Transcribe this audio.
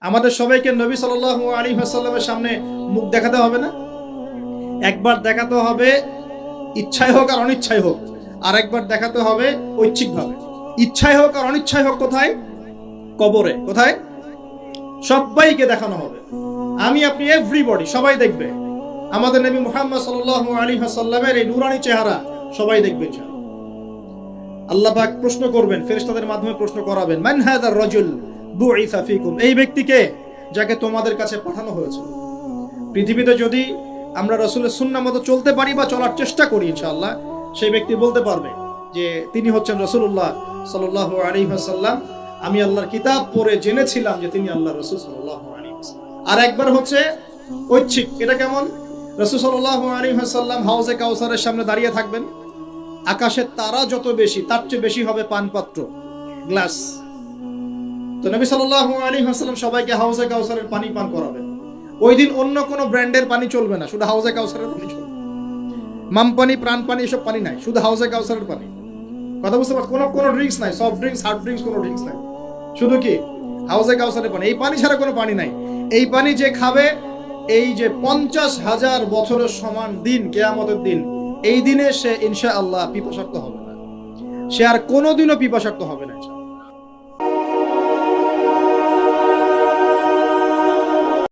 আমাদের সবাইকে নবী সাল্লাল্লাহু আলাইহি ওয়াসাল্লামের সামনে মুখ দেখাতে হবে না? একবার দেখাতে হবে ইচ্ছায় হোক আর অনিচ্ছায় হোক, আর একবার দেখাতে হবে ঐচ্ছিকভাবে। ইচ্ছায় হোক আর অনিচ্ছায় হোক কোথায়? কবরে। কোথায়? সবাইকে দেখানো হবে। আমি আপনি এভরিবডি, সবাই দেখবে আমাদের নবী মুহাম্মদ সাল্লাল্লাহু আলাইহি ওয়াসাল্লামের এই নূরানি চেহারা, সবাই দেখবে। আল্লাহ পাক প্রশ্ন করবেন, ফেরেশতাদের মাধ্যমে প্রশ্ন করাবেন, মান হাযার রাজুল বুইসা ফীকুম, এই ব্যক্তিকে যাকে তোমাদের কাছে পাঠানো হয়েছে। পৃথিবীতে যদি আমরা রাসূলের সুন্নাহ মতো চলতে পারি বা চলার চেষ্টা করি, ইনশাআল্লাহ সেই ব্যক্তি বলতে পারবে যে তিনি হচ্ছেন রাসূলুল্লাহ সাল্লাল্লাহু আলাইহি ওয়াসাল্লাম। আমি আল্লাহর কিতাব পড়ে জেনেছিলাম যে তিনি আল্লাহর রাসূল সাল্লাল্লাহু আলাইহি ওয়াসাল্লাম। আর একবার হচ্ছে ঐচ্ছিক। এটা কেমন? রাসূল সাল্লাল্লাহু আলাইহি ওয়াসাল্লাম হাউজে কাউসারের সামনে দাঁড়িয়ে থাকবেন। আকাশের তারা যত বেশি, তার চেয়ে বেশি হবে পানপাত্র, গ্লাস। তো নবী সাল্লাল্লাহু আলাইহি ওয়াসাল্লাম সবাইকে হাউজে কাউসারের পানি পান করাবেন। ওই দিন অন্য কোনো ব্র্যান্ডের পানি চলবে না, শুধু হাউজে কাউসারের পানি চলবে। মাম পানি, প্রাণ পানি, এসব পানি নাই, শুধু হাউজে কাউসারের পানি। কথা বুঝতে পারছেন? কোনো ড্রিঙ্কস নাই, সফট ড্রিঙ্কস, হার্ড ড্রিঙ্কস, কোনো ড্রিঙ্কস নাই, শুধু কি হাউজে কাউসারের পানি। এই পানি ছাড়া কোনো পানি নাই। এই পানি যে খাবে, এই যে 50,000 বছরের সমান দিন, কিয়ামতের দিন, এই দিনে সে ইনশাআল্লাহ পিপাসার্ত হবে না। সে আর কোনোদিনও পিপাসার্ত হবে না।